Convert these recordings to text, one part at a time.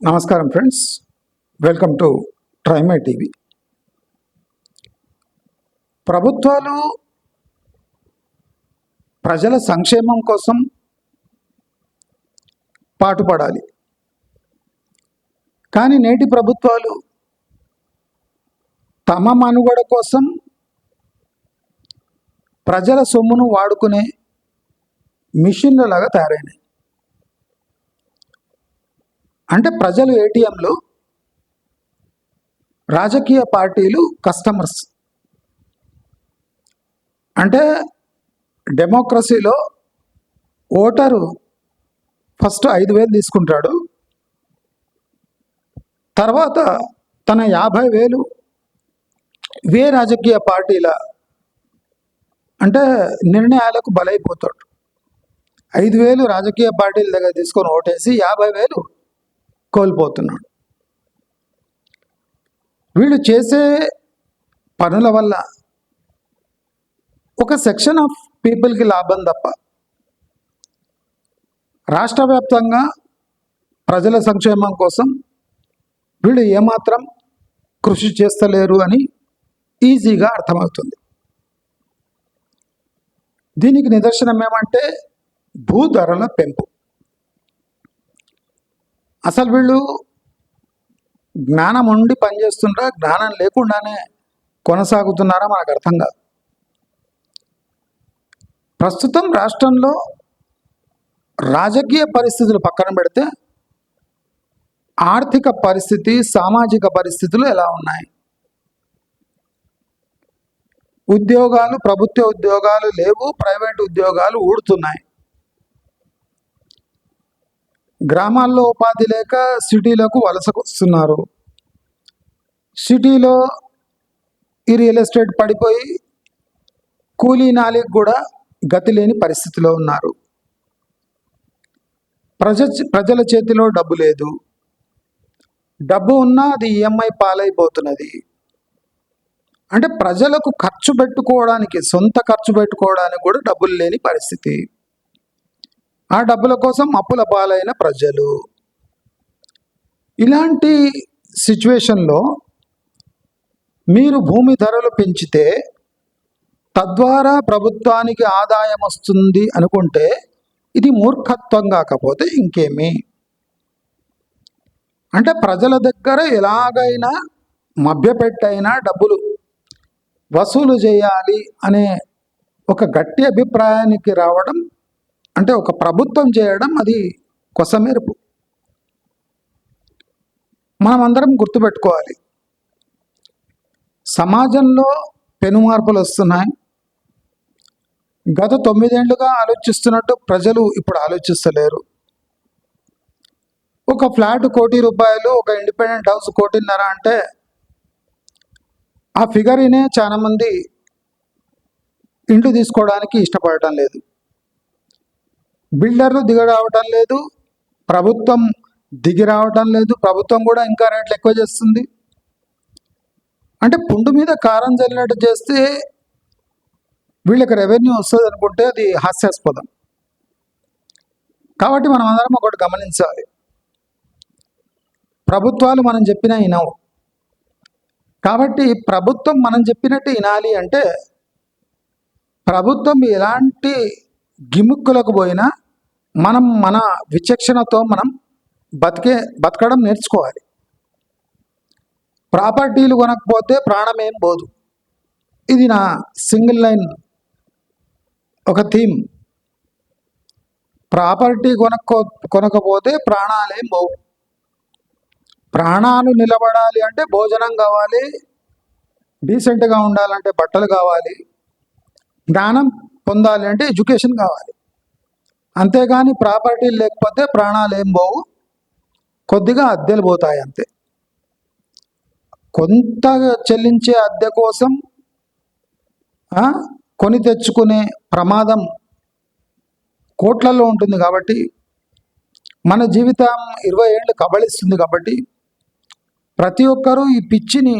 నమస్కారం friends, welcome to ట్రైమై TV. ప్రభుత్వాలు ప్రజల సంక్షేమం కోసం పాటుపడాలి. కానీ నేటి ప్రభుత్వాలు తమ మనుగడ కోసం ప్రజల సొమ్మును వాడుకునే మిషన్లలాగా తయారైనాయి. అంటే ప్రజలు ఏటీఎంలు, రాజకీయ పార్టీలు కస్టమర్స్. అంటే డెమోక్రసీలో ఓటరు ఫస్ట్ 5,000 తీసుకుంటాడు, తర్వాత తన 50,000 వే రాజకీయ పార్టీల అంటే నిర్ణయాలకు బలైపోతాడు. 5,000 రాజకీయ పార్టీల దగ్గర తీసుకొని ఓటేసి 50,000 కోల్పోతున్నాడు. వీళ్ళు చేసే పనుల వల్ల ఒక సెక్షన్ ఆఫ్ పీపుల్కి లాభం తప్ప రాష్ట్ర వ్యాప్తంగా ప్రజల సంక్షేమం కోసం వీళ్ళు ఏమాత్రం కృషి చేస్తలేరు అని ఈజీగా అర్థమవుతుంది. దీనికి నిదర్శనం ఏమంటే భూధరల పెంపు. అసలు వీళ్ళు జ్ఞానం ఉండి పనిచేస్తుంటారా, జ్ఞానం లేకుండానే కొనసాగుతున్నారా మనకు అర్థం కాదు. ప్రస్తుతం రాష్ట్రంలో రాజకీయ పరిస్థితులు పక్కన పెడితే ఆర్థిక పరిస్థితి, సామాజిక పరిస్థితులు ఎలా ఉన్నాయి? ఉద్యోగాలు, ప్రభుత్వ ఉద్యోగాలు లేవు, ప్రైవేట్ ఉద్యోగాలు ఊడుతున్నాయి. గ్రామాల్లో ఉపాధి లేక సిటీలకు వలసకు వస్తున్నారు. సిటీలో ఈ రియల్ ఎస్టేట్ పడిపోయి కూలీ నాలికి కూడా గతి లేని పరిస్థితిలో ఉన్నారు. ప్రజల చేతిలో డబ్బు లేదు, డబ్బు ఉన్నా అది ఈఎంఐ పాలైపోతున్నది. అంటే ప్రజలకు ఖర్చు పెట్టుకోవడానికి, సొంత ఖర్చు పెట్టుకోవడానికి కూడా డబ్బులు లేని పరిస్థితి. ఆ డబ్బుల కోసం అప్పుల పాలైన ప్రజలు. ఇలాంటి సిచ్యువేషన్లో మీరు భూమి ధరలు పెంచితే తద్వారా ప్రభుత్వానికి ఆదాయం వస్తుంది అనుకుంటే ఇది మూర్ఖత్వం కాకపోతే ఇంకేమి? అంటే ప్రజల దగ్గర ఎలాగైనా మభ్యపెట్టైనా డబ్బులు వసూలు చేయాలి అనే ఒక గట్టి అభిప్రాయానికి రావడం, అంటే ఒక ప్రభుత్వం చేయడం, అది కొసమెరుపు. మనమందరం గుర్తుపెట్టుకోవాలి, సమాజంలో పెను మార్పులు వస్తున్నాయి. గత 9 ఏళ్లుగా ఆలోచిస్తున్నట్టు ప్రజలు ఇప్పుడు ఆలోచిస్తలేరు. ఒక ఫ్లాట్ ₹1,00,00,000, ఒక ఇండిపెండెంట్ హౌస్ 1,50,00,000 అంటే ఆ ఫిగర్నే చాలామంది ఇంటి తీసుకోవడానికి ఇష్టపడటం లేదు. బిల్డర్లు దిగి రావటం లేదు, ప్రభుత్వం దిగి రావటం లేదు. ప్రభుత్వం కూడా ఇంకా రేట్లు ఎక్కువ చేస్తుంది. అంటే పుండు మీద కారం చల్లినట్టు చేస్తే వీళ్ళకి రెవెన్యూ వస్తుంది అనుకుంటే అది హాస్యాస్పదం. కాబట్టి మనం అందరం ఒకటి గమనించాలి, ప్రభుత్వాలు మనం చెప్పినా వినవు. కాబట్టి ప్రభుత్వం మనం చెప్పినట్టు వినాలి అంటే ప్రభుత్వం ఎలాంటి గిముక్కులకు పోయినా మనం మన విచక్షణతో మనం బతకడం నేర్చుకోవాలి. ప్రాపర్టీలు కొనకపోతే ప్రాణం ఏం పోదు. ఇది నా సింగిల్ లైన్ ఒక థీమ్. ప్రాపర్టీ కొనకపోతే ప్రాణాలేం పోవు. ప్రాణాలు నిలబడాలి అంటే భోజనం కావాలి, డీసెంట్గా ఉండాలంటే బట్టలు కావాలి, జ్ఞానం పొందాలి అంటే ఎడ్యుకేషన్ కావాలి. అంతేగాని ప్రాపర్టీలు లేకపోతే ప్రాణాలు ఏం పోవు, కొద్దిగా అద్దెలు పోతాయి అంతే. కొంత చెల్లించే అద్దె కోసం కొని తెచ్చుకునే ప్రమాదం కోట్లలో ఉంటుంది. కాబట్టి మన జీవితం 20 ఏళ్ళు కబళిస్తుంది. కాబట్టి ప్రతి ఒక్కరూ ఈ పిచ్చిని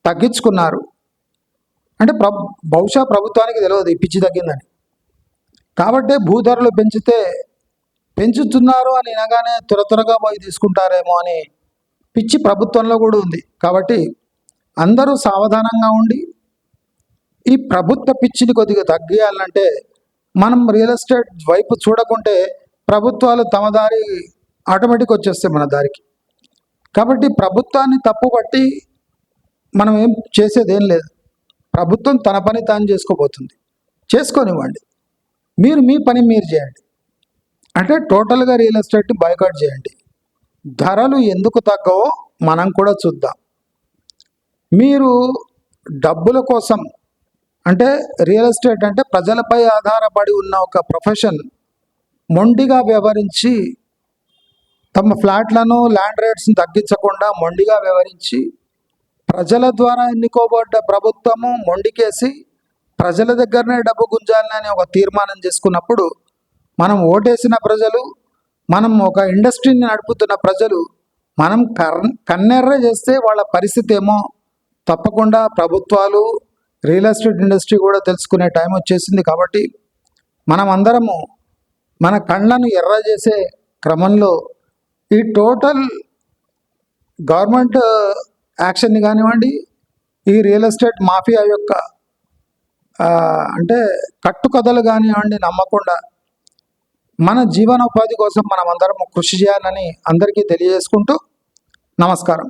తగ్గించుకున్నారు. అంటే బహుశా ప్రభుత్వానికి తెలియదు ఈ పిచ్చి తగ్గిందని. కాబట్టే భూధరలు పెంచితే పెంచుతున్నారు అని వినగానే త్వరగా పోయి తీసుకుంటారేమో అని పిచ్చి ప్రభుత్వంలో కూడా ఉంది. కాబట్టి అందరూ సావధానంగా ఉండి ఈ ప్రభుత్వ పిచ్చిని కొద్దిగా తగ్గియాలంటే మనం రియల్ ఎస్టేట్ వైపు చూడకుంటే ప్రభుత్వాలు తమ దారి ఆటోమేటిక్ వచ్చేస్తాయి మన దారికి. కాబట్టి ప్రభుత్వాన్ని తప్పుపట్టి మనం ఏం చేసేది ఏం లేదు. ప్రభుత్వం తన పని తాను చేసుకోబోతుంది, చేసుకోనివ్వండి. మీరు మీ పని మీరు చేయండి. అంటే టోటల్గా రియల్ ఎస్టేట్ని బాయ్కాట్ చేయండి. ధరలు ఎందుకు తగ్గవో మనం కూడా చూద్దాం. మీరు డబ్బుల కోసం, అంటే రియల్ ఎస్టేట్ అంటే ప్రజలపై ఆధారపడి ఉన్న ఒక ప్రొఫెషన్, మొండిగా వ్యవహరించి తమ ఫ్లాట్లను ల్యాండ్ రేట్స్ని తగ్గించకుండా మొండిగా వ్యవహరించి ప్రజల ద్వారా ఎన్నుకోబడ్డ ప్రభుత్వము మొండికేసి ప్రజల దగ్గరనే డబ్బు గుంజాలని ఒక తీర్మానం చేసుకున్నప్పుడు మనం ఓటేసిన ప్రజలు, మనం ఒక ఇండస్ట్రీని నడుపుతున్న ప్రజలు మనం కన్నెర్ర చేస్తే వాళ్ళ పరిస్థితి ఏమో తప్పకుండా ప్రభుత్వాలు, రియల్ ఎస్టేట్ ఇండస్ట్రీ కూడా తెలుసుకునే టైం వచ్చేసింది. కాబట్టి మనం అందరము మన కళ్ళను ఎర్ర చేసే క్రమంలో ఈ టోటల్ గవర్నమెంట్ యాక్షన్ని కానివ్వండి, ఈ రియల్ ఎస్టేట్ మాఫియా యొక్క అంటే కట్టుకథలు కానివ్వండి నమ్మకుండా మన జీవనోపాధి కోసం మనం అందరం కృషి చేయాలని అందరికీ తెలియజేసుకుంటూ నమస్కారం.